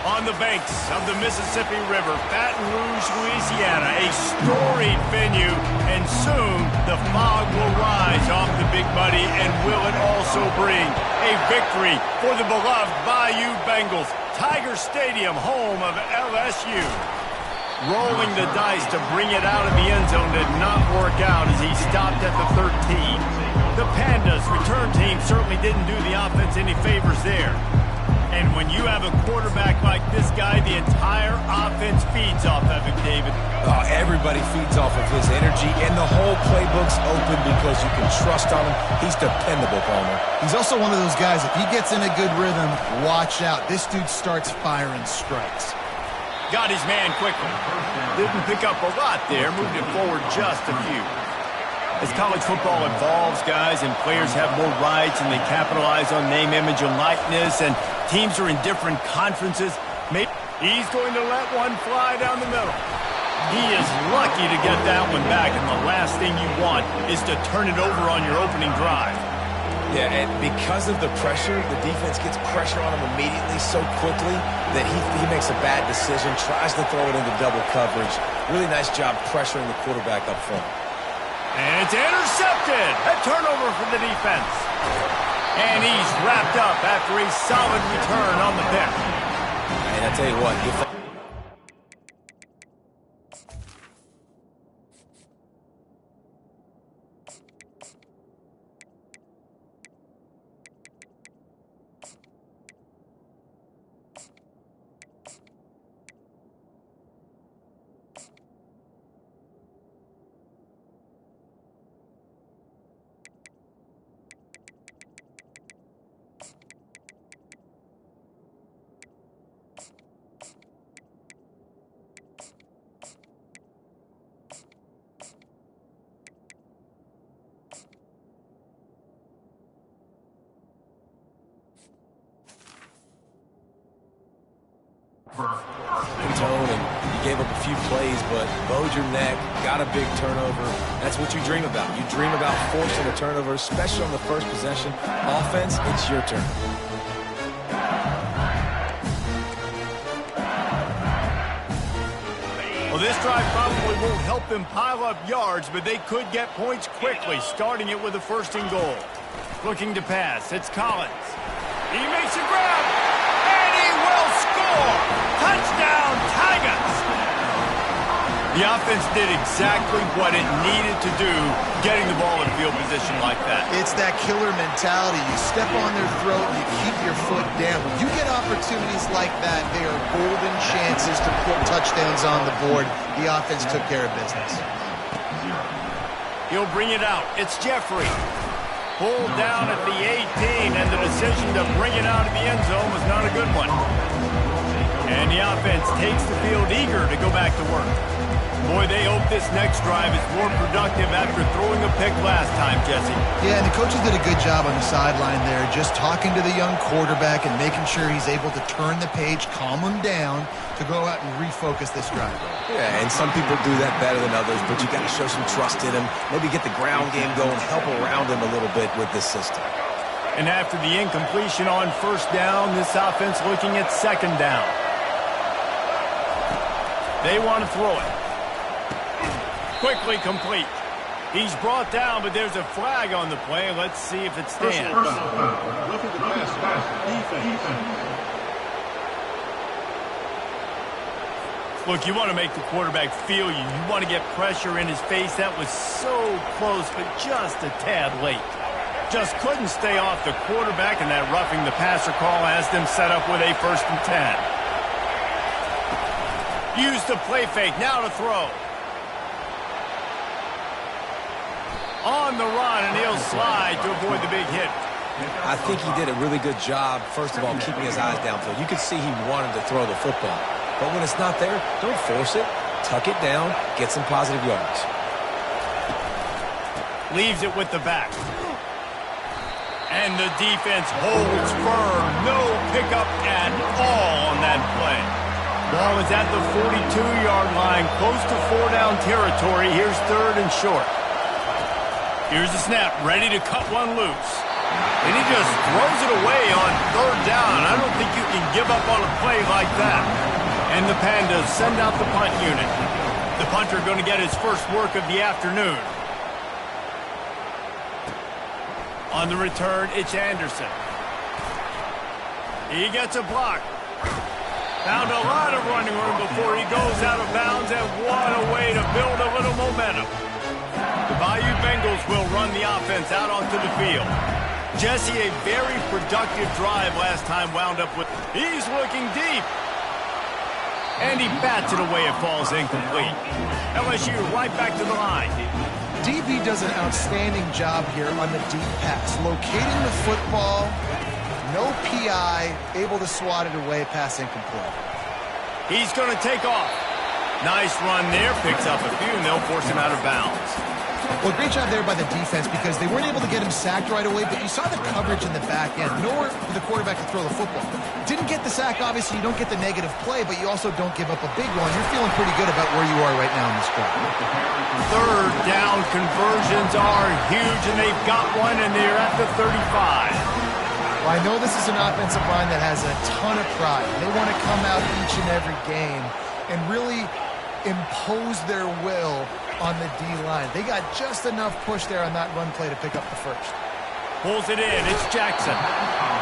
On the banks of the Mississippi River, Baton Rouge, Louisiana, a storied venue, and soon the fog will rise off the Big Muddy, and will it also bring a victory for the beloved Bayou Bengals. Tiger Stadium, home of LSU. Rolling the dice to bring it out of the end zone did not work out as he stopped at the 13. The Pandas' return team certainly didn't do the offense any favors there. And when you have a quarterback like this guy, the entire offense feeds off of it, David. Oh, everybody feeds off of his energy, and the whole playbook's open because you can trust on him. He's dependable, Palmer. He's also one of those guys, if he gets in a good rhythm, watch out. This dude starts firing strikes. Got his man quickly. Didn't pick up a lot there, moved it forward just a few. As college football evolves, guys, and players have more rights and they capitalize on name, image, and likeness, and teams are in different conferences, maybe he's going to let one fly down the middle. He is lucky to get that one back, and the last thing you want is to turn it over on your opening drive. Yeah, and because of the pressure, the defense gets pressure on him immediately so quickly that he makes a bad decision, tries to throw it into double coverage. Really nice job pressuring the quarterback up front. And it's intercepted. A turnover for the defense. And he's wrapped up after a solid return on the pick. And I tell you what, tone, and you gave up a few plays, but bowed your neck, got a big turnover. That's what you dream about. You dream about forcing a turnover, especially on the first possession. Offense, it's your turn. Well, this drive probably won't help them pile up yards, but they could get points quickly, starting it with a first and goal. Looking to pass, it's Collins. He makes a grab, and he will score! Touchdown, Tigers! The offense did exactly what it needed to do, getting the ball in field position like that. It's that killer mentality. You step on their throat, you keep your foot down. When you get opportunities like that, they are golden chances to put touchdowns on the board. The offense took care of business. He'll bring it out. It's Jeffrey. Pulled down at the 18, and the decision to bring it out of the end zone was not a good one. And the offense takes the field eager to go back to work. Boy, they hope this next drive is more productive after throwing a pick last time, Jesse. Yeah, and the coaches did a good job on the sideline there, just talking to the young quarterback and making sure he's able to turn the page, calm him down to go out and refocus this drive. Yeah, and some people do that better than others, but you got to show some trust in him, maybe get the ground game going, help around him a little bit with this system. And after the incompletion on first down, this offense looking at second down. They want to throw it. Quickly complete. He's brought down, but there's a flag on the play. Let's see if it stands. Look, you want to make the quarterback feel you. You want to get pressure in his face. That was so close, but just a tad late. Just couldn't stay off the quarterback, and that roughing the passer call has them set up with a 1st and 10. Use the play fake. Now to throw. On the run, and he'll slide to avoid the big hit. I think he did a really good job, first of all, keeping his eyes downfield. You could see he wanted to throw the football. But when it's not there, don't force it. Tuck it down, get some positive yards. Leaves it with the back. And the defense holds firm. No pickup at all on that play. Ball is at the 42-yard line, close to 4-down territory. Here's 3rd and short. Here's the snap, ready to cut one loose. And he just throws it away on third down. I don't think you can give up on a play like that. And the Pandas send out the punt unit. The punter going to get his first work of the afternoon. On the return, it's Anderson. He gets a block. Found a lot of running room before he goes out of bounds, and what a way to build a little momentum. The Bayou Bengals will run the offense out onto the field. Jesse, a very productive drive last time wound up with... He's looking deep. And he bats it away. It falls incomplete. LSU right back to the line. DB does an outstanding job here on the deep pass. Locating the football, no PI, able to swat it away, pass incomplete. He's going to take off. Nice run there, picks up a few, and they'll force him out of bounds. Well, great job there by the defense because they weren't able to get him sacked right away, but you saw the coverage in the back end. Nowhere for the quarterback to throw the football. Didn't get the sack, obviously. You don't get the negative play, but you also don't give up a big one. You're feeling pretty good about where you are right now in this drive. Third down conversions are huge, and they've got one, and they're at the 35. Well, I know this is an offensive line that has a ton of pride. They want to come out each and every game and really impose their will on the D-line. They got just enough push there on that run play to pick up the first. Pulls it in. It's Jackson.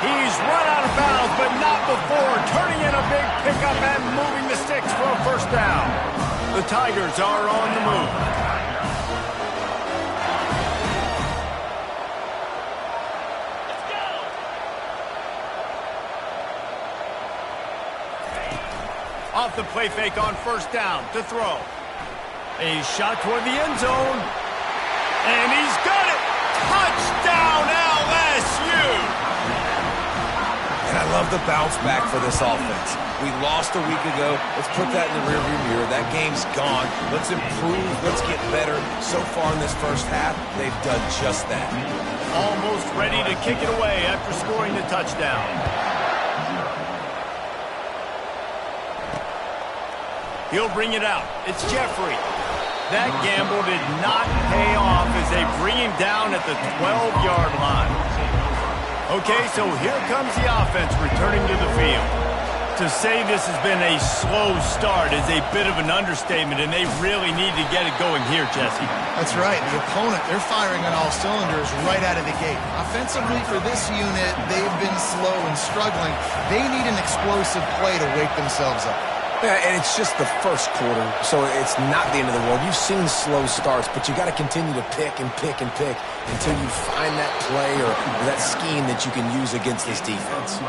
He's run out of bounds, but not before turning in a big pickup and moving the sticks for a first down. The Tigers are on the move. Off the play fake on first down to throw. A shot toward the end zone. And he's got it. Touchdown, LSU. And I love the bounce back for this offense. We lost a week ago. Let's put that in the rearview mirror. That game's gone. Let's improve. Let's get better. So far in this first half, they've done just that. Almost ready to kick it away after scoring the touchdown. He'll bring it out. It's Jeffrey. That gamble did not pay off as they bring him down at the 12-yard line. Okay, so here comes the offense returning to the field. To say this has been a slow start is a bit of an understatement, and they really need to get it going here, Jesse. That's right. The opponent, they're firing on all cylinders right out of the gate. Offensively for this unit, they've been slow and struggling. They need an explosive play to wake themselves up. Yeah, and it's just the first quarter, so it's not the end of the world. You've seen slow starts, but you got to continue to pick and pick and pick until you find that play or that scheme that you can use against this defense.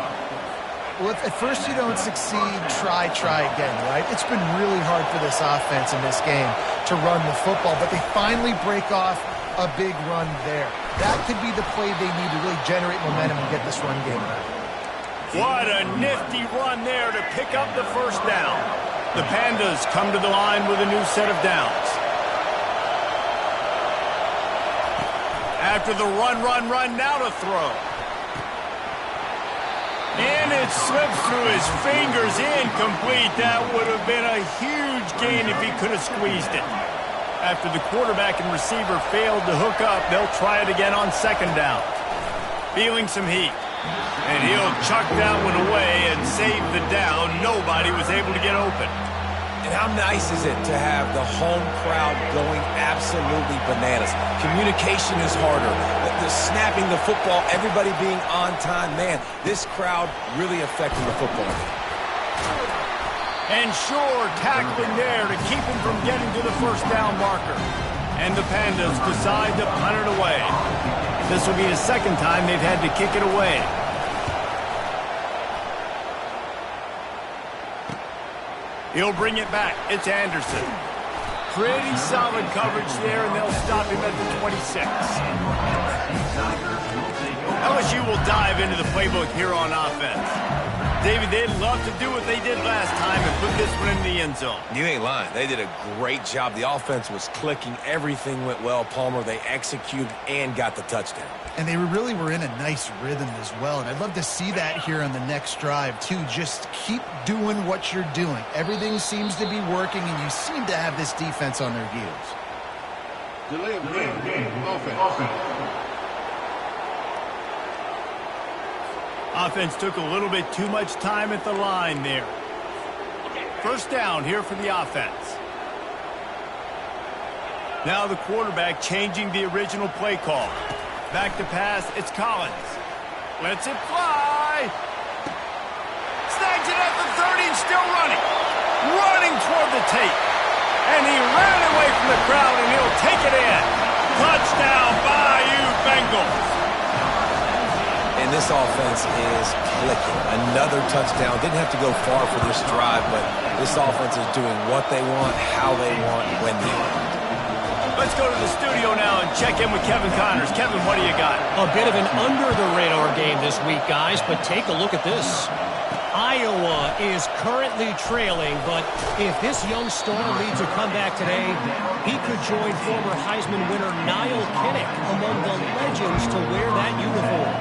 Well, if at first you don't succeed, try again, right? It's been really hard for this offense in this game to run the football, but they finally break off a big run there. That could be the play they need to really generate momentum and get this run game back. What a nifty run there to pick up the first down. The Pandas come to the line with a new set of downs. After the run, now to throw. And it slips through his fingers, incomplete. That would have been a huge gain if he could have squeezed it. After the quarterback and receiver failed to hook up, they'll try it again on second down. Feeling some heat. And he'll chuck that one away and save the down. Nobody was able to get open. And how nice is it to have the home crowd going absolutely bananas? Communication is harder. The snapping the football, everybody being on time. Man, this crowd really affecting the football game. And Shore tackling there to keep him from getting to the first down marker. And the Pandas decide to punt it away. This will be the second time they've had to kick it away. He'll bring it back. It's Anderson. Pretty solid coverage there, and they'll stop him at the 26. LSU will dive into the playbook here on offense. David, they'd love to do what they did last time and put this one in the end zone. You ain't lying. They did a great job. The offense was clicking. Everything went well. Palmer, they executed and got the touchdown. And they really were in a nice rhythm as well. And I'd love to see that here on the next drive, too. Just keep doing what you're doing. Everything seems to be working, and you seem to have this defense on their heels. Delay of game. Offense. Offense took a little bit too much time at the line there. First down here for the offense. Now the quarterback changing the original play call. Back to pass, it's Collins. Lets it fly. Snags it at the 30 and still running. Running toward the tape. And he ran away from the crowd and he'll take it in. Touchdown, Bayou Bengals. And this offense is clicking. Another touchdown. Didn't have to go far for this drive, but this offense is doing what they want, how they want, when they want. Let's go to the studio now and check in with Kevin Connors. Kevin, what do you got? A bit of an under-the-radar game this week, guys, but take a look at this. Iowa is currently trailing, but if this young star leads a comeback today, he could join former Heisman winner Niall Kinnick among the legends to wear that uniform.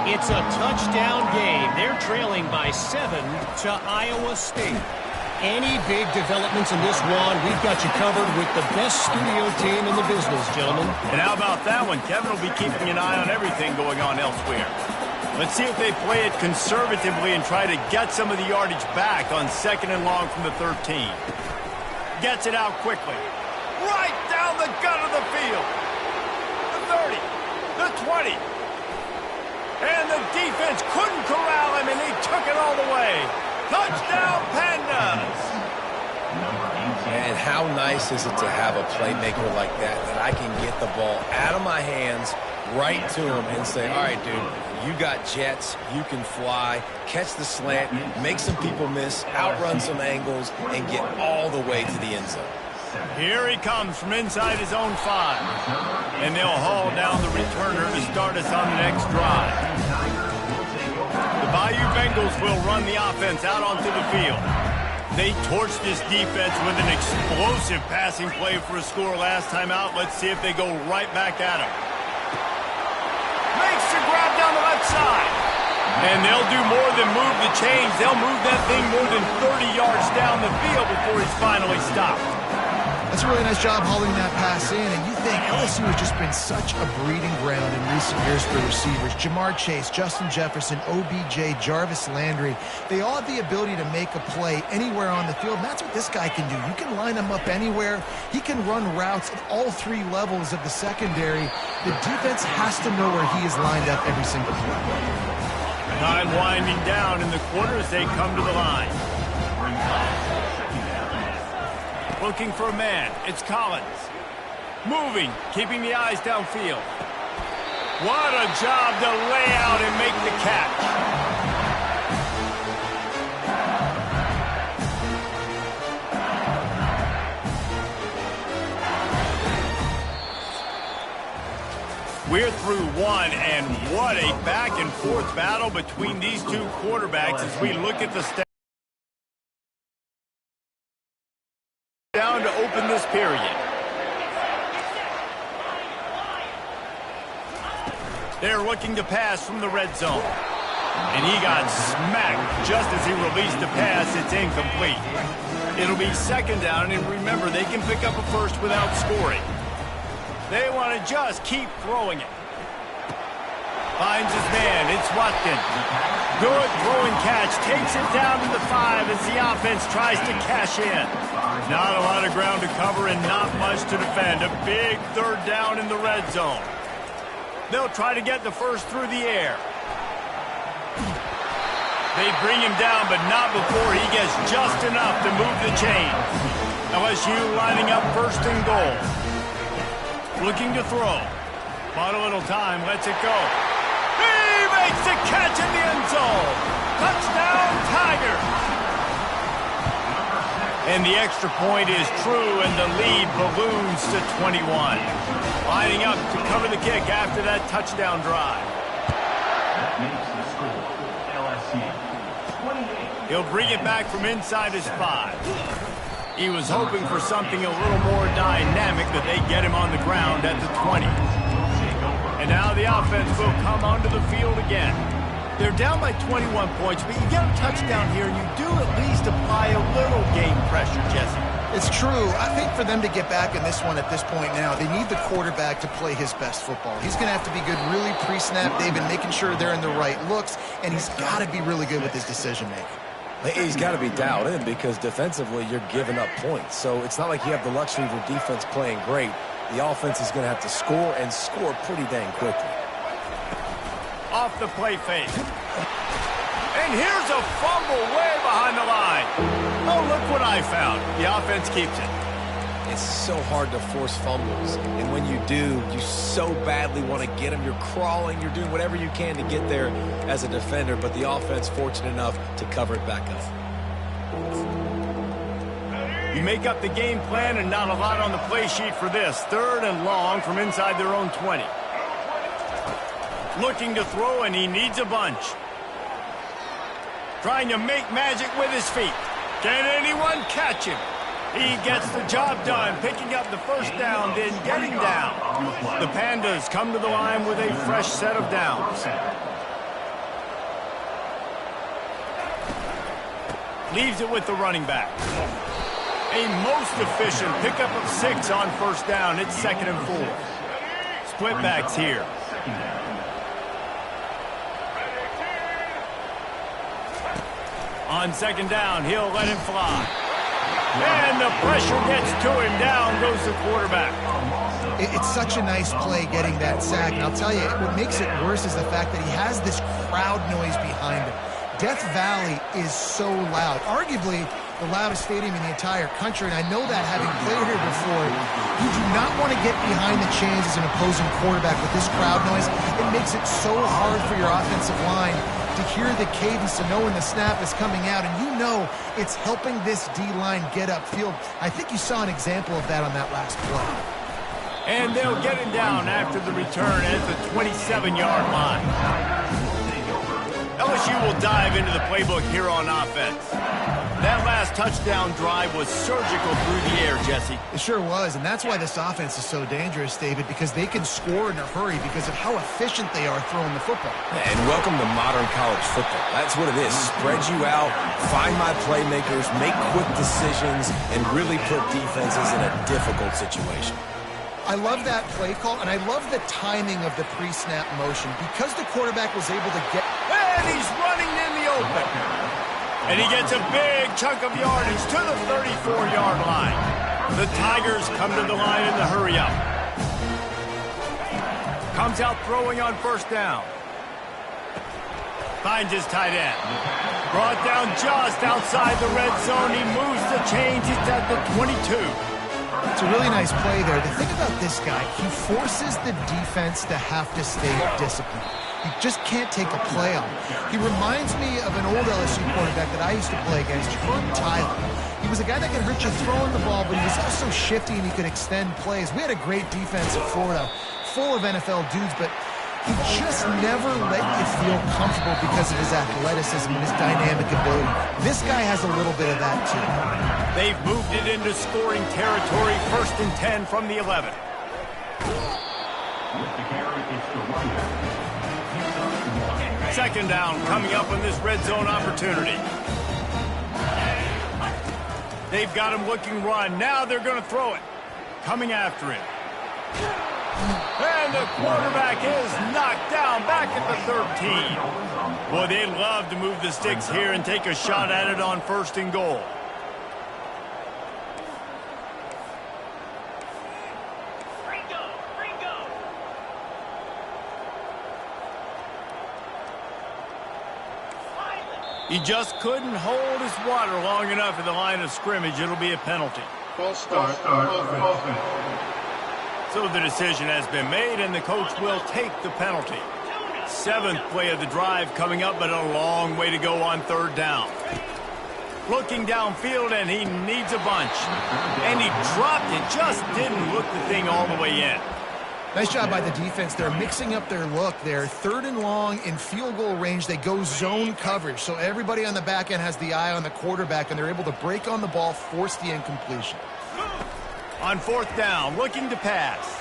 It's a touchdown game. They're trailing by 7 to Iowa State. Any big developments in this one, we've got you covered with the best studio team in the business, gentlemen. And how about that one? Kevin will be keeping an eye on everything going on elsewhere. Let's see if they play it conservatively and try to get some of the yardage back on 2nd and long from the 13. Gets it out quickly. Right down the gut of the field. The 30. The 20. And the defense couldn't corral him, and he took it all the way. Touchdown, Pandas! And how nice is it to have a playmaker like that I can get the ball out of my hands, right to him, and say, all right, dude, you got jets, you can fly, catch the slant, make some people miss, outrun some angles, and get all the way to the end zone. Here he comes from inside his own 5. And they'll haul down the returner to start us on the next drive. The Bayou Bengals will run the offense out onto the field. They torched this defense with an explosive passing play for a score last time out. Let's see if they go right back at him. Makes the grab down the left side. And they'll do more than move the chains. They'll move that thing more than 30 yards down the field before he's finally stopped. That's a really nice job hauling that pass in, and you think LSU has just been such a breeding ground in recent years for receivers. Jamar Chase, Justin Jefferson, OBJ, Jarvis Landry, they all have the ability to make a play anywhere on the field, and that's what this guy can do. You can line him up anywhere. He can run routes at all 3 levels of the secondary. The defense has to know where he is lined up every single play. Time winding down in the quarter as they come to the line. Looking for a man. It's Collins. Moving, keeping the eyes downfield. What a job to lay out and make the catch. We're through 1, and what a back-and-forth battle between these two quarterbacks as we look at the stats. Down to open this period. They're looking to pass from the red zone. And he got smacked just as he released the pass. It's incomplete. It'll be 2nd down, and remember, they can pick up a first without scoring. They want to just keep throwing it. Finds his man. It's Watkins. Good throwing catch. Takes it down to the 5 as the offense tries to cash in. Not a lot of ground to cover and not much to defend. A big 3rd down in the red zone. They'll try to get the first through the air. They bring him down, but not before he gets just enough to move the chains. LSU lining up 1st and goal. Looking to throw. Bought a little time. Lets it go. He makes the catch in the end zone. Touchdown, Tigers. And the extra point is true, and the lead balloons to 21. Lining up to cover the kick after that touchdown drive. He'll bring it back from inside his 5. He was hoping for something a little more dynamic, but they get him on the ground at the 20. And now the offense will come onto the field again. They're down by 21 points, but you get a touchdown here, and you do at least apply a little game pressure, Jesse. It's true. I think for them to get back in this one at this point now, they need the quarterback to play his best football. He's going to have to be good really pre-snap. They've been making sure they're in the right looks, and he's got to be really good with his decision-making. He's got to be dialed in because defensively you're giving up points. So it's not like you have the luxury of your defense playing great. The offense is going to have to score and score pretty dang quickly. Off the play fake. And here's a fumble way behind the line. Oh, look what I found. The offense keeps it. It's so hard to force fumbles. And when you do, you so badly want to get them. You're crawling. You're doing whatever you can to get there as a defender. But the offense fortunate enough to cover it back up. You make up the game plan and not a lot on the play sheet for this. 3rd and long from inside their own 20. Looking to throw, and he needs a bunch. Trying to make magic with his feet. Can anyone catch him? He gets the job done, picking up the first down, then getting down. The Pandas come to the line with a fresh set of downs. Leaves it with the running back. A most efficient pickup of 6 on first down. It's 2nd and 4. Split backs here. On 2nd down, he'll let him fly. And the pressure gets to him. Down goes the quarterback. It's such a nice play getting that sack. And I'll tell you, what makes it worse is the fact that he has this crowd noise behind him. Death Valley is so loud. Arguably the loudest stadium in the entire country. And I know that having played here before, you do not want to get behind the chains as an opposing quarterback with this crowd noise. It makes it so hard for your offensive line to hear the cadence, to know when the snap is coming out, and you know it's helping this D-line get upfield. I think you saw an example of that on that last play. And they'll get him down after the return at the 27-yard line. LSU will dive into the playbook here on offense. That last touchdown drive was surgical through the air, Jesse. It sure was, and that's why this offense is so dangerous, David, because they can score in a hurry because of how efficient they are throwing the football. And welcome to modern college football. That's what it is. Spread you out, find my playmakers, make quick decisions, and really put defenses in a difficult situation. I love that play call, and I love the timing of the pre-snap motion because the quarterback was able to get... And he's running in the open. And he gets a big chunk of yardage to the 34-yard line. The Tigers come to the line in the hurry-up. Comes out throwing on first down. Finds his tight end. Brought down just outside the red zone. He moves the chains. He's at the 22. It's a really nice play there. The thing about this guy, he forces the defense to have to stay disciplined. You just can't take a play on him. He reminds me of an old LSU quarterback that I used to play against, Herb Tyler. He was a guy that could hurt you throwing the ball, but he was also shifty and he could extend plays. We had a great defense in Florida, full of NFL dudes, but he just never let you feel comfortable because of his athleticism and his dynamic ability. This guy has a little bit of that, too. They've moved it into scoring territory, 1st and 10 from the 11. Second down coming up on this red zone opportunity. They've got him looking run. Now they're going to throw it. Coming after him. And the quarterback is knocked down back at the 13. Boy, they'd love to move the sticks here and take a shot at it on 1st and goal. He just couldn't hold his water long enough at the line of scrimmage. It'll be a penalty. False start. So the decision has been made, and the coach will take the penalty. 7th play of the drive coming up, but a long way to go on 3rd down. Looking downfield, and he needs a bunch. And he dropped it, just didn't look the thing all the way in. Nice job by the defense. They're mixing up their look. They're 3rd and long in field goal range. They go zone coverage. So everybody on the back end has the eye on the quarterback, and they're able to break on the ball, force the incompletion. On 4th down, looking to pass.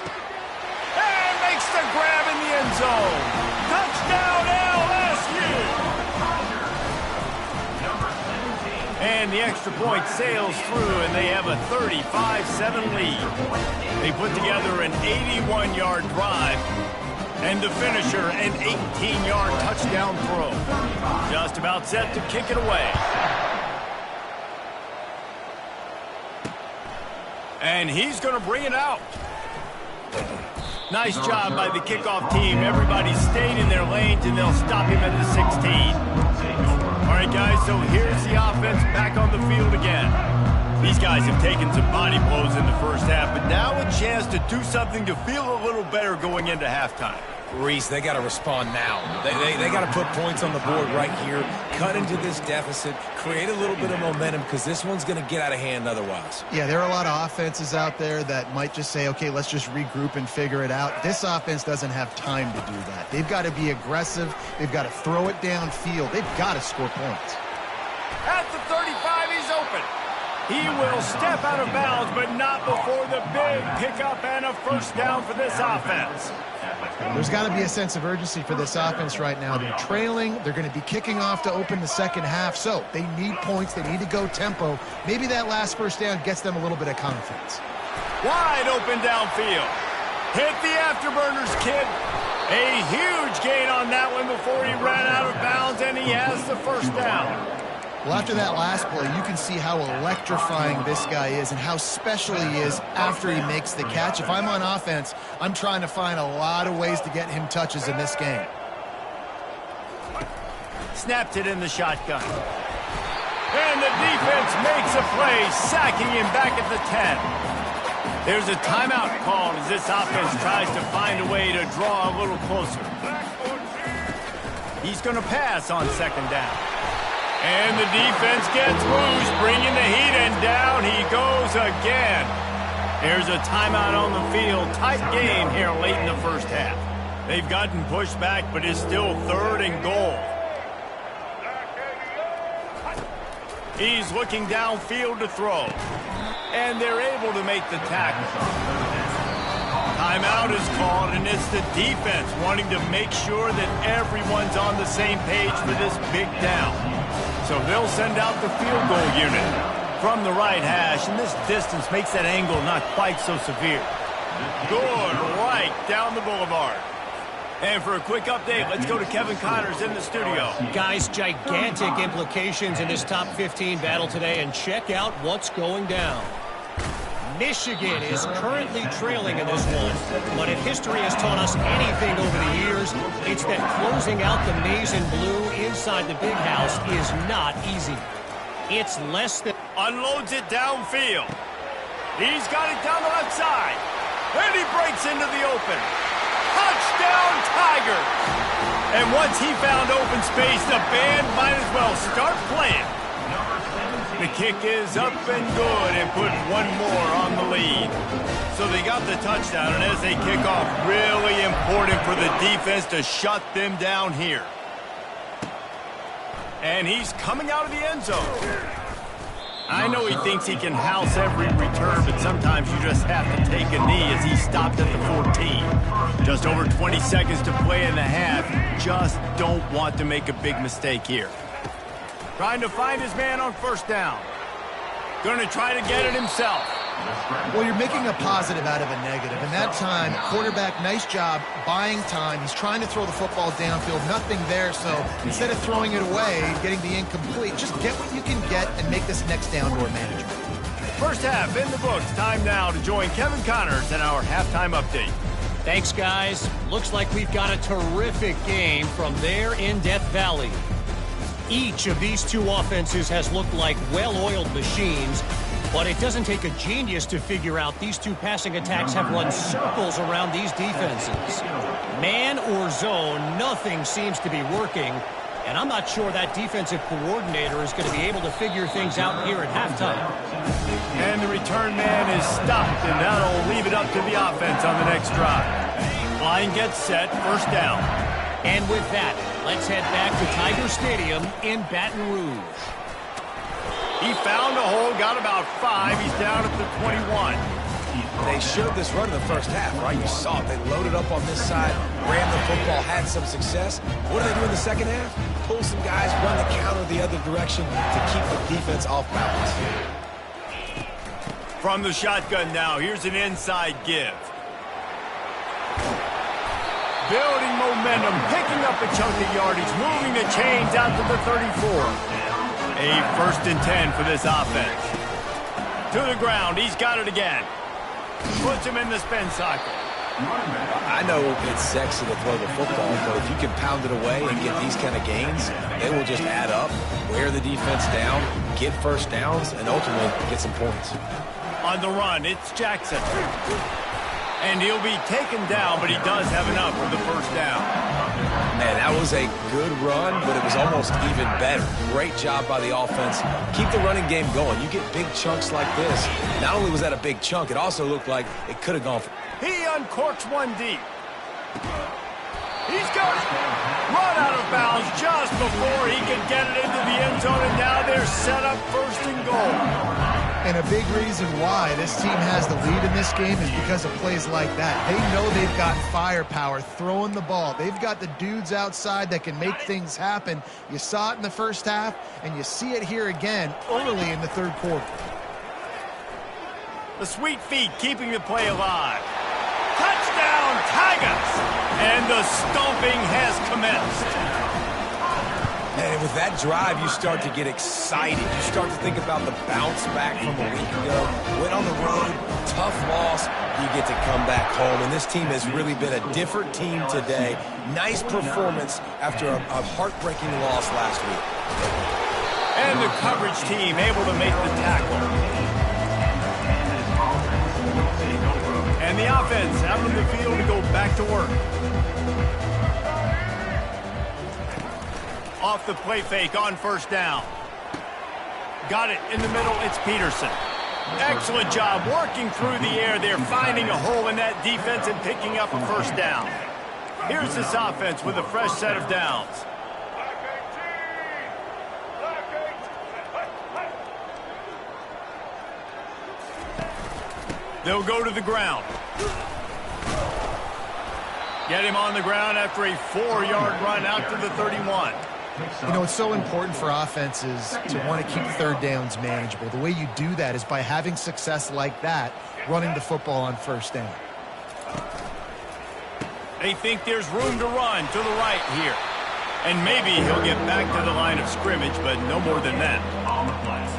And makes the grab in the end zone. Touchdown, LSU! And the extra point sails through, and they have a 35-7 lead. They put together an 81-yard drive, and the finisher, an 18-yard touchdown throw. Just about set to kick it away. And he's going to bring it out. Nice job by the kickoff team. Everybody stayed in their lanes, and they'll stop him at the 16. All right, guys, so here's the offense back on the field again. These guys have taken some body blows in the first half, but now a chance to do something to feel a little better going into halftime. Reese, they got to respond now. They got to put points on the board right here, cut into this deficit, create a little bit of momentum, because this one's going to get out of hand otherwise. Yeah, there are a lot of offenses out there that might just say, okay, let's just regroup and figure it out. This offense doesn't have time to do that. They've got to be aggressive. They've got to throw it downfield. They've got to score points. At the 35, he's open. He will step out of bounds, but not before the big pickup and a first down for this offense. There's got to be a sense of urgency for this offense right now. They're trailing. They're going to be kicking off to open the second half, so they need points. They need to go tempo. Maybe that last first down gets them a little bit of confidence. Wide open downfield. Hit the afterburners, kid. A huge gain on that one before he ran out of bounds, and he has the first down. Well, after that last play, you can see how electrifying this guy is and how special he is after he makes the catch. If I'm on offense, I'm trying to find a lot of ways to get him touches in this game. Snapped it in the shotgun. And the defense makes a play, sacking him back at the 10. There's a timeout called as this offense tries to find a way to draw a little closer. He's going to pass on second down. And the defense gets loose, bringing the heat, and down he goes again. There's a timeout on the field. Tight game here late in the first half. They've gotten pushed back, but it's still 3rd and goal. He's looking downfield to throw. And they're able to make the tackle. Timeout is called, and it's the defense wanting to make sure that everyone's on the same page for this big down. So they'll send out the field goal unit from the right hash, and this distance makes that angle not quite so severe. Good right down the boulevard. And for a quick update, let's go to Kevin Connors in the studio. Guys, gigantic implications in this top 15 battle today, and check out what's going down. Michigan is currently trailing in this one, but if history has taught us anything over the years, it's that closing out the maize and blue inside the big house is not easy. It's less than... Unloads it downfield. He's got it down the left side. And he breaks into the open. Touchdown, Tigers! And once he found open space, the band might as well start playing. The kick is up and good and put one more on the lead. So they got the touchdown, and as they kick off, really important for the defense to shut them down here. And he's coming out of the end zone. I know he thinks he can house every return, but sometimes you just have to take a knee as he stopped at the 14. Just over 20 seconds to play in the half. You just don't want to make a big mistake here. Trying to find his man on first down. Going to try to get it himself. Well, you're making a positive out of a negative. In that time, quarterback, nice job, buying time. He's trying to throw the football downfield. Nothing there, so instead of throwing it away, getting the incomplete, just get what you can get and make this next down more manageable. First half in the books. Time now to join Kevin Connors in our halftime update. Thanks, guys. Looks like we've got a terrific game from there in Death Valley. Each of these two offenses has looked like well-oiled machines, but it doesn't take a genius to figure out these two passing attacks have run circles around these defenses. Man or zone, nothing seems to be working, and I'm not sure that defensive coordinator is going to be able to figure things out here at halftime. And the return man is stopped, and that'll leave it up to the offense on the next drive. Line gets set, first down. And with that, let's head back to Tiger Stadium in Baton Rouge. He found a hole, got about 5. He's down at the 21. They showed this run in the first half, right? You saw it. They loaded up on this side, ran the football, had some success. What do they do in the second half? pull some guys, run the counter the other direction to keep the defense off balance. From the shotgun now, here's an inside give. Building momentum, picking up a chunk of yardage, moving the chains out to the 34. A 1st and 10 for this offense. To the ground, he's got it again. Puts him in the spin cycle. I know it's sexy to throw the football, but if you can pound it away and get these kind of gains, they will just add up, wear the defense down, get first downs, and ultimately get some points. On the run, it's Jackson. And he'll be taken down, but he does have enough for the 1st down. Man, that was a good run, but it was almost even better. Great job by the offense. Keep the running game going. You get big chunks like this. Not only was that a big chunk, it also looked like it could have gone for... He uncorks one deep. He's got it. Run out of bounds just before he can get it into the end zone, and now they're set up 1st and goal. And a big reason why this team has the lead in this game is because of plays like that. They know they've got firepower throwing the ball. They've got the dudes outside that can make things happen. You saw it in the 1st half, and you see it here again early in the 3rd quarter. The sweet feet keeping the play alive. Touchdown, Tigers! And the stomping has commenced. And with that drive, you start to get excited. You start to think about the bounce back from a week ago. Went on the road, tough loss. You get to come back home. And this team has really been a different team today. Nice performance after a heartbreaking loss last week. And the coverage team able to make the tackle. And the offense out on the field to go back to work. Off the play fake on 1st down. Got it in the middle, it's Peterson. Excellent job working through the air there, finding a hole in that defense and picking up a 1st down. Here's this offense with a fresh set of downs. They'll go to the ground. Get him on the ground after a 4-yard run out to the 31. You know, it's so important for offenses to want to keep 3rd downs manageable. The way you do that is by having success like that, running the football on 1st down. They think there's room to run to the right here. And maybe he'll get back to the line of scrimmage, but no more than that.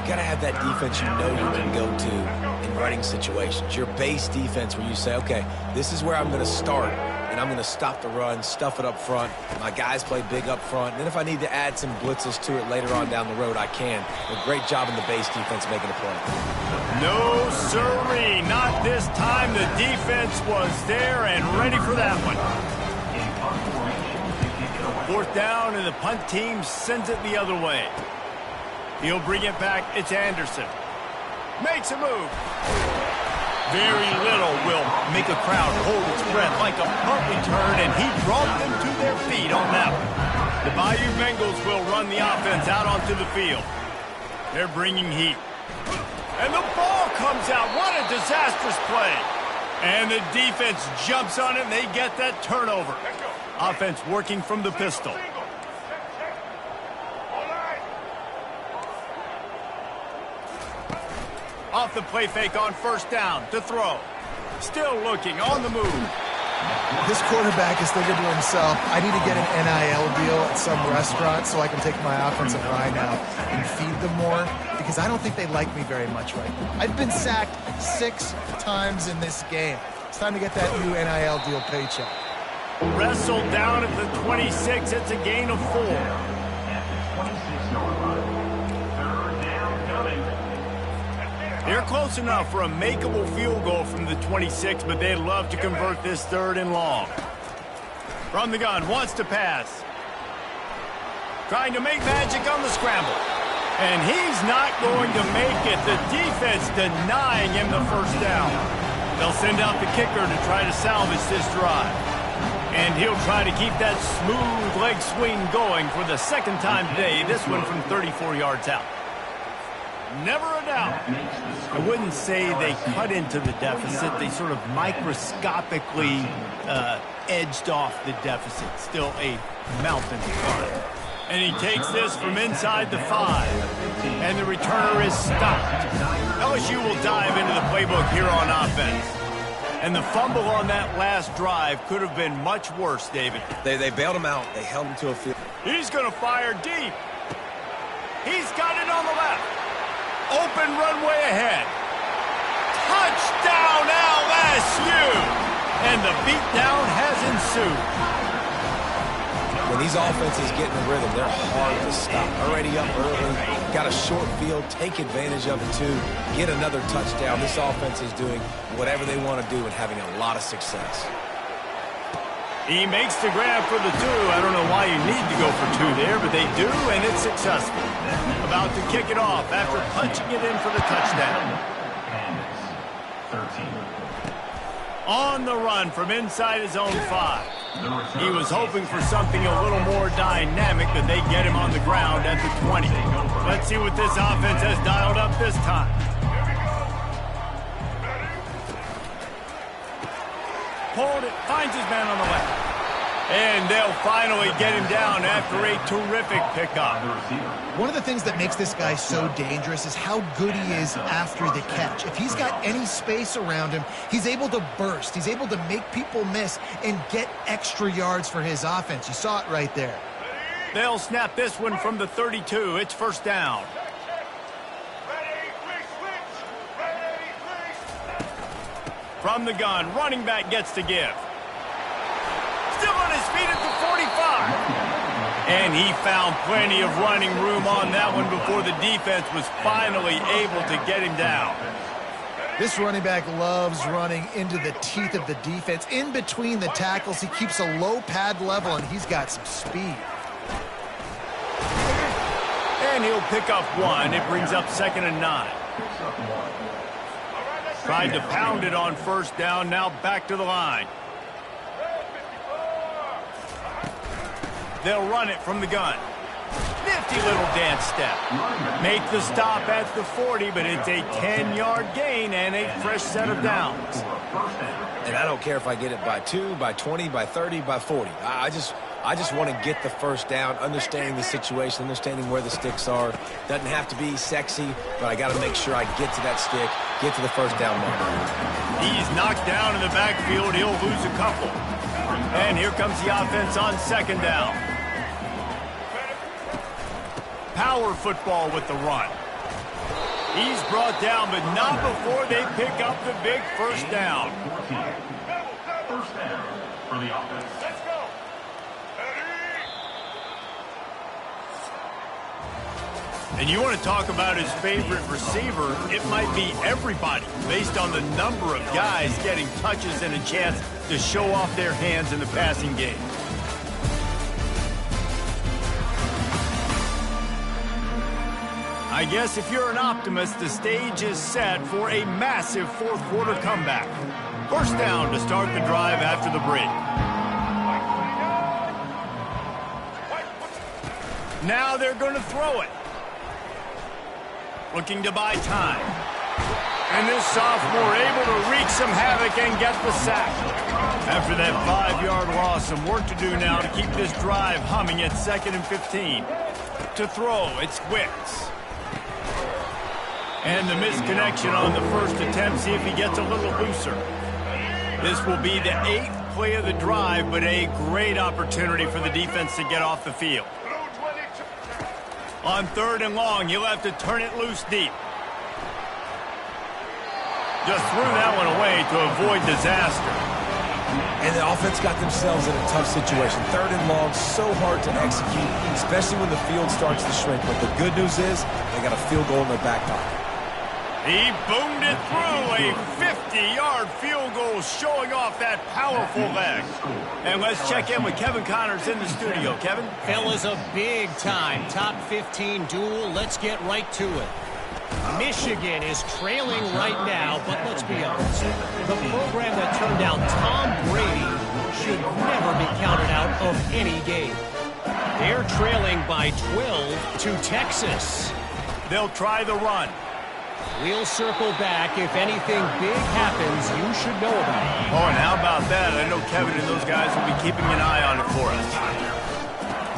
You got to have that defense you know you can go to in running situations. Your base defense where you say, okay, this is where I'm going to start. And I'm going to stop the run, stuff it up front. My guys play big up front. And then if I need to add some blitzes to it later on down the road, I can. A great job in the base defense making a play. No, sirree. Not this time. The defense was there and ready for that one. 4th down, and the punt team sends it the other way. He'll bring it back. It's Anderson. Makes a move. Very little will make a crowd hold its breath like a punt return, and he brought them to their feet on that one. The Bayou Bengals will run the offense out onto the field. They're bringing heat. And the ball comes out. What a disastrous play. And the defense jumps on it, and they get that turnover. Offense working from the pistol. Off the play fake on 1st down to throw. Still looking on the move. This quarterback is thinking to himself, I need to get an NIL deal at some restaurant so I can take my offensive line out and feed them more, because I don't think they like me very much right now. I've been sacked 6 times in this game. It's time to get that new NIL deal paycheck. Wrestled down at the 26. It's a gain of 4. They're close enough for a makeable field goal from the 26, but they'd love to convert this 3rd and long. From the gun, wants to pass. Trying to make magic on the scramble. And he's not going to make it. The defense denying him the 1st down. They'll send out the kicker to try to salvage this drive. And he'll try to keep that smooth leg swing going for the 2nd time today, this one from 34 yards out. Never a doubt. I wouldn't say they cut into the deficit. They sort of microscopically edged off the deficit. Still a mountain to climb. And he takes this from inside the 5. And the returner is stopped. LSU will dive into the playbook here on offense. And the fumble on that last drive could have been much worse, David. They bailed him out. They held him to a field. He's going to fire deep. He's got it on the left. Open runway ahead. Touchdown LSU! And the beatdown has ensued. When these offenses get in the rhythm, they're hard to stop. Already up early, got a short field, take advantage of it too, get another touchdown. This offense is doing whatever they want to do and having a lot of success. He makes the grab for the 2. I don't know why you need to go for 2 there, but they do, and it's successful. About to kick it off after punching it in for the touchdown. On the run from inside his own 5. He was hoping for something a little more dynamic, but they get him on the ground at the 20. Let's see what this offense has dialed up this time. Hold it, finds his man on the left. And they'll finally get him down after a terrific pickup. One of the things that makes this guy so dangerous is how good he is after the catch. If he's got any space around him, he's able to burst. He's able to make people miss and get extra yards for his offense. You saw it right there. They'll snap this one from the 32. It's first down. From the gun, running back gets to give. Still on his feet at the 45. And he found plenty of running room on that one before the defense was finally able to get him down. This running back loves running into the teeth of the defense. In between the tackles, he keeps a low pad level, and he's got some speed. And he'll pick up 1. It brings up 2nd and 9. Tried to pound it on first down, now back to the line. They'll run it from the gun. Nifty little dance step. Make the stop at the 40, but it's a 10-yard gain and a fresh set of downs. And I don't care if I get it by 2, by 20, by 30, by 40. I just want to get the first down, understanding the situation, understanding where the sticks are. Doesn't have to be sexy, but I got to make sure I get to that stick, get to the first down mark. He's knocked down in the backfield. He'll lose a couple. And here comes the offense on 2nd down. Power football with the run. He's brought down, but not before they pick up the big first down. First down for the offense. Let's go. And you want to talk about his favorite receiver, it might be everybody, based on the number of guys getting touches and a chance to show off their hands in the passing game. I guess if you're an optimist, the stage is set for a massive fourth-quarter comeback. First down to start the drive after the break. Now they're going to throw it. Looking to buy time. And this sophomore able to wreak some havoc and get the sack. After that 5-yard loss, some work to do now to keep this drive humming at 2nd and 15. To throw, it's Wicks. And the misconnection on the first attempt. See if he gets a little looser. This will be the 8th play of the drive, but a great opportunity for the defense to get off the field. On 3rd and long, you'll have to turn it loose deep. Just threw that one away to avoid disaster. And the offense got themselves in a tough situation. 3rd and long, so hard to execute, especially when the field starts to shrink. But the good news is they got a field goal in their back pocket. He boomed it through, a 50-yard field goal showing off that powerful leg. And let's check in with Kevin Connors in the studio. Kevin? Fellas, a big-time top 15 duel. Let's get right to it. Michigan is trailing right now, but let's be honest. The program that turned out Tom Brady should never be counted out of any game. They're trailing by 12 to Texas. They'll try the run. We'll circle back. If anything big happens, you should know about it. Oh, and how about that? I know Kevin and those guys will be keeping an eye on it for us.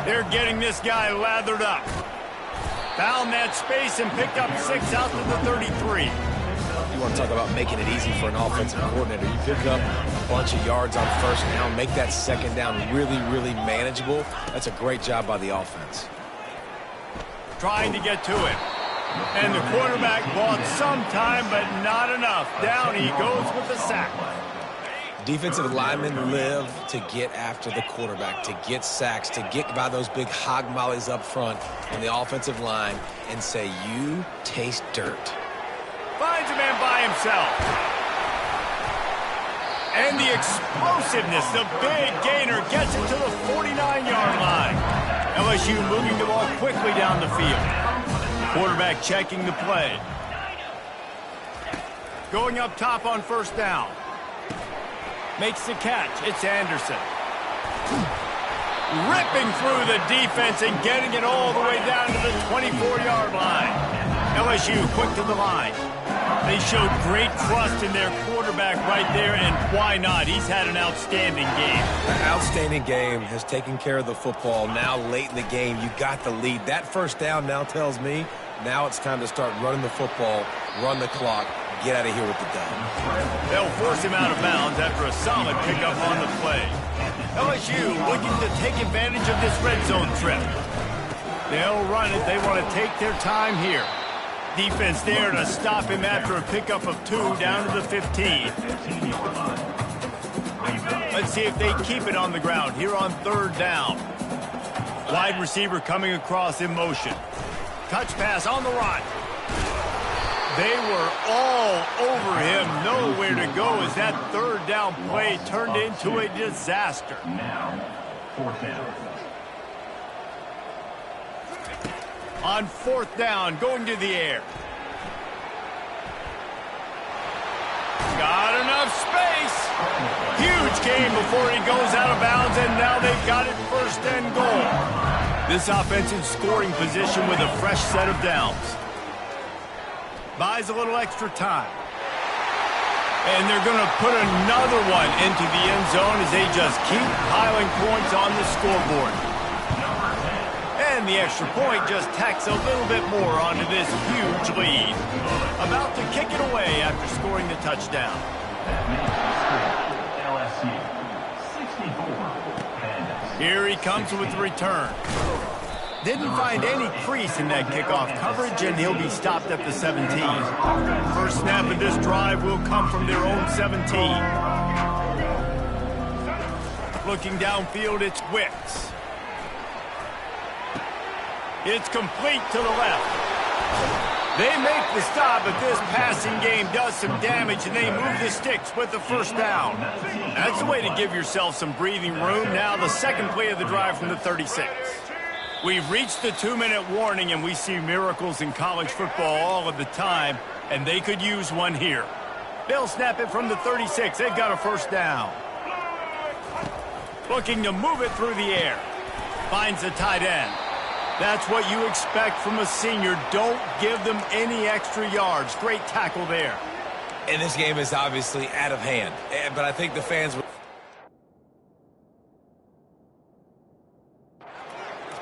They're getting this guy lathered up. Found that space and picked up 6 out to the 33. You want to talk about making it easy for an offensive coordinator. You pick up a bunch of yards on first down, make that second down really, really manageable. That's a great job by the offense. Trying to get to it. And the quarterback bought some time, but not enough. Down he goes with the sack. Defensive linemen live to get after the quarterback, to get sacks, to get by those big hog mollies up front on the offensive line and say, you taste dirt. Finds a man by himself. And the explosiveness, the big gainer, gets it to the 49-yard line. LSU moving the ball quickly down the field. Quarterback checking the play. Going up top on first down. Makes the catch. It's Anderson. Ripping through the defense and getting it all the way down to the 24-yard line. LSU quick to the line. They showed great trust in their quarterback right there, and why not? He's had an outstanding game. An outstanding game, has taken care of the football. Now late in the game, you got the lead. That first down now tells me now it's time to start running the football, run the clock, get out of here with the dub. They'll force him out of bounds after a solid pickup on the play. LSU looking to take advantage of this red zone trip. They'll run it. They want to take their time here. Defense there to stop him after a pickup of 2 down to the 15. Let's see if they keep it on the ground here on third down. Wide receiver coming across in motion. Touch pass on the run. They were all over him. Nowhere to go as that third down play turned into a disaster. Now, fourth down. On fourth down, going to the air. Got enough space. Huge game before he goes out of bounds, and now they've got it first and goal. This offense in scoring position with a fresh set of downs. Buys a little extra time. And they're going to put another one into the end zone as they just keep piling points on the scoreboard. And the extra point just tacks a little bit more onto this huge lead. About to kick it away after scoring the touchdown. LSU 64. Here he comes with the return. Didn't find any crease in that kickoff coverage, and he'll be stopped at the 17. First snap of this drive will come from their own 17. Looking downfield, it's Wicks. It's complete to the left. They make the stop, but this passing game does some damage, and they move the sticks with the first down. That's the way to give yourself some breathing room. Now the second play of the drive from the 36. We've reached the 2-minute warning, and we see miracles in college football all of the time, and they could use one here. They'll snap it from the 36. They've got a first down. Looking to move it through the air. Finds the tight end. That's what you expect from a senior. Don't give them any extra yards. Great tackle there. And this game is obviously out of hand. But I think the fans would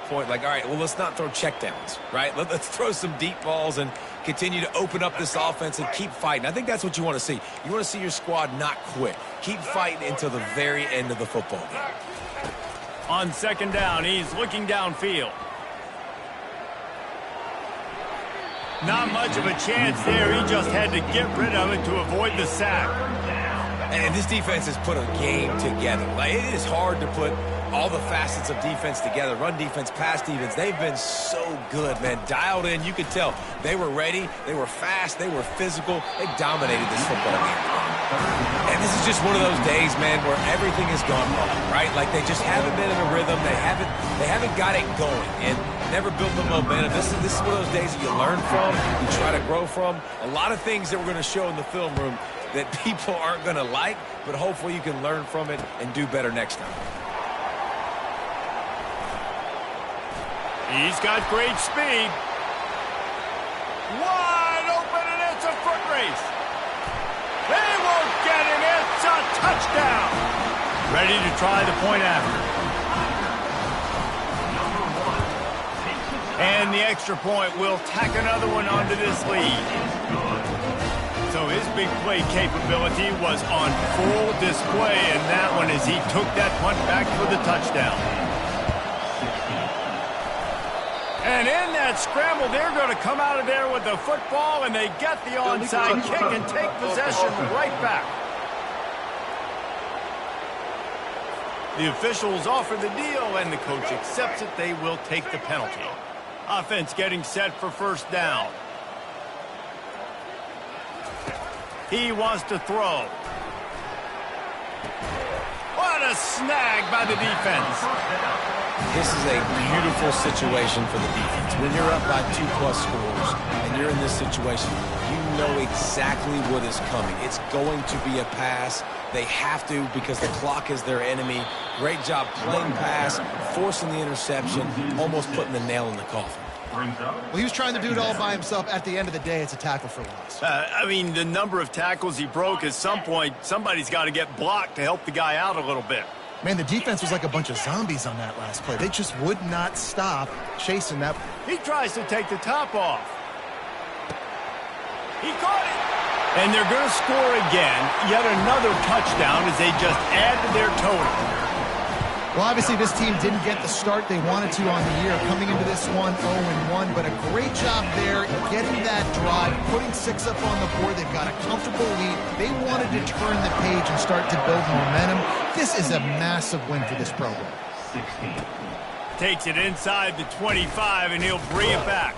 point like, all right, well, let's not throw checkdowns, right? Let's throw some deep balls and continue to open up this offense and keep fighting. I think that's what you want to see. You want to see your squad not quit. Keep fighting until the very end of the football game. On second down, he's looking downfield. Not much of a chance there. He just had to get rid of it to avoid the sack. And this defense has put a game together. Like, it is hard to put all the facets of defense together. Run defense, pass defense. They've been so good, man. Dialed in. You could tell they were ready. They were fast. They were physical. They dominated this football game. And this is just one of those days, man, where everything has gone wrong, right? Like, they just haven't been in a rhythm. They haven't got it going and never built the momentum. This is one of those days that you learn from, you try to grow from. A lot of things that we're going to show in the film room that people aren't going to like, but hopefully you can learn from it and do better next time. He's got great speed. Wide open, and it's a foot race. They won't get him. It's a touchdown. Ready to try the point after. And the extra point will tack another one onto this lead. So his big play capability was on full display in that one as he took that punt back for the touchdown. And in that scramble, they're going to come out of there with the football, and they get the onside kick and take possession right back. The officials offer the deal, and the coach accepts it. They will take the penalty. Offense getting set for first down. He wants to throw. What a snag by the defense. This is a beautiful situation for the defense. When you're up by 2+ scores and you're in this situation, you know exactly what is coming. It's going to be a pass. They have to because the clock is their enemy. Great job playing pass, forcing the interception, almost putting the nail in the coffin. Well, he was trying to do it all by himself. At the end of the day, it's a tackle for loss. I mean, the number of tackles he broke, at some point, somebody's got to get blocked to help the guy out a little bit. Man, the defense was like a bunch of zombies on that last play. They just would not stop chasing that. He tries to take the top off. He caught it. And they're going to score again. Yet another touchdown as they just add to their total. Well, obviously, this team didn't get the start they wanted to on the year. Coming into this one 0-1, but a great job there getting that drive, putting 6 up on the board. They've got a comfortable lead. They wanted to turn the page and start to build momentum. This is a massive win for this program. Takes it inside the 25, and he'll bring it back.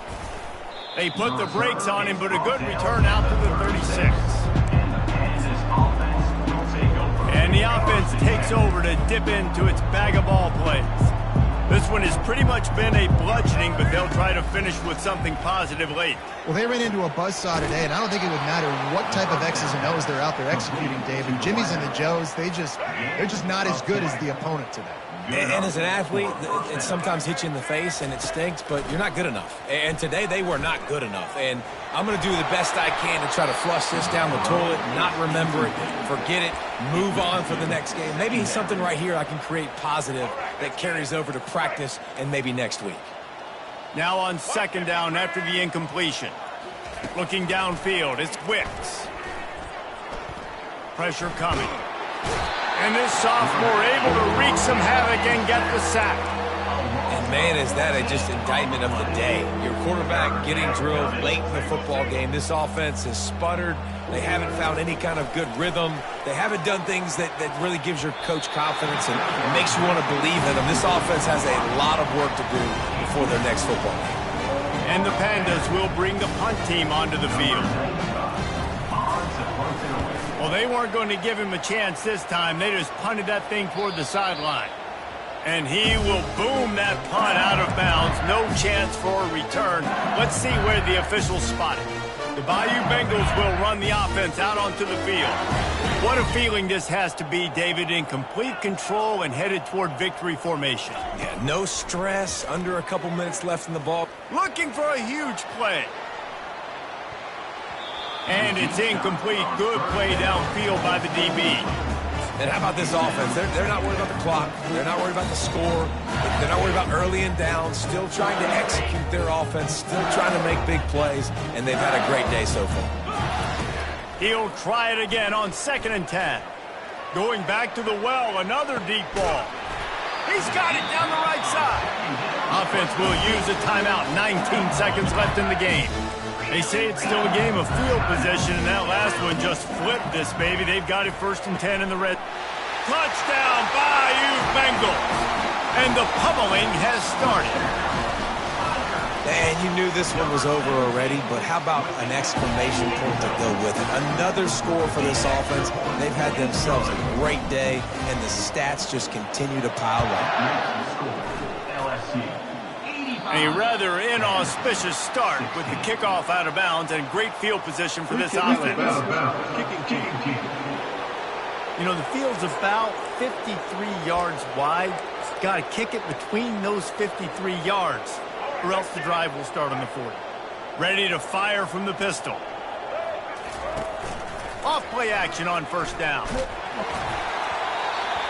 They put the brakes on him, but a good return out to the 36. And the offense takes over to dip into its bag of ball plays. This one has pretty much been a bludgeoning, but they'll try to finish with something positive late. Well, they ran into a buzzsaw today, and I don't think it would matter what type of X's and O's they're out there executing, Dave. And Jimmy's and the Joes, they're just not as good as the opponent today. And as an athlete, it sometimes hits you in the face and it stinks, but you're not good enough. And today they were not good enough. And I'm going to do the best I can to try to flush this down the toilet, not remember it, forget it, move on for the next game. Maybe something right here I can create positive that carries over to practice and maybe next week. Now on second down after the incompletion. Looking downfield, it's Wicks. Pressure coming. And this sophomore able to wreak some havoc and get the sack. And man, is that just indictment of the day. Your quarterback getting drilled late in the football game. This offense has sputtered. They haven't found any kind of good rhythm. They haven't done things that really gives your coach confidence and makes you want to believe in them. This offense has a lot of work to do before their next football game. And the Pandas will bring the punt team onto the field. Well, they weren't going to give him a chance this time. They just punted that thing toward the sideline. And he will boom that punt out of bounds. No chance for a return. Let's see where the officials spot it. The Bayou Bengals will run the offense out onto the field. What a feeling this has to be, David, in complete control and headed toward victory formation. Yeah, no stress, under a couple minutes left in the ball. Looking for a huge play. And it's incomplete. Good play downfield by the DB. And how about this offense? They're not worried about the clock. They're not worried about the score. They're not worried about early and down. Still trying to execute their offense. Still trying to make big plays. And they've had a great day so far. He'll try it again on 2nd and 10. Going back to the well. Another deep ball. He's got it down the right side. Offense will use a timeout. 19 seconds left in the game. They say it's still a game of field possession, and that last one just flipped this baby. They've got it 1st and 10 in the red. Touchdown, Bayou Bengals. And the pummeling has started. And you knew this one was over already, but how about an exclamation point to go with it? Another score for this offense. They've had themselves a great day, and the stats just continue to pile up. A rather inauspicious start with the kickoff out of bounds and great field position for this offense. You know, the field's about 53 yards wide. Got to kick it between those 53 yards, or else the drive will start on the 40. Ready to fire from the pistol. Off play action on 1st down.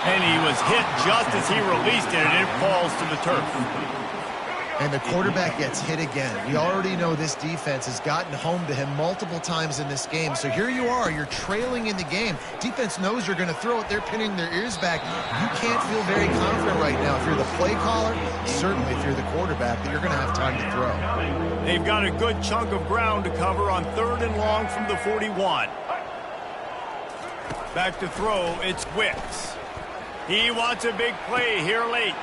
And he was hit just as he released it, and it falls to the turf. And the quarterback gets hit again. We already know this defense has gotten home to him multiple times in this game. So here you are, you're trailing in the game. Defense knows you're going to throw it. They're pinning their ears back. You can't feel very confident right now if you're the play caller, certainly if you're the quarterback, that you're going to have time to throw. They've got a good chunk of ground to cover on 3rd and long from the 41. Back to throw, it's Wicks. He wants a big play here late.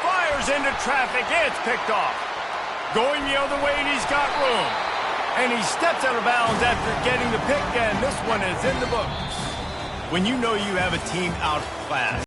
Fires into traffic, it's picked off. Going the other way, and he's got room. And he steps out of bounds after getting the pick, and this one is in the books. When you know you have a team outclassed,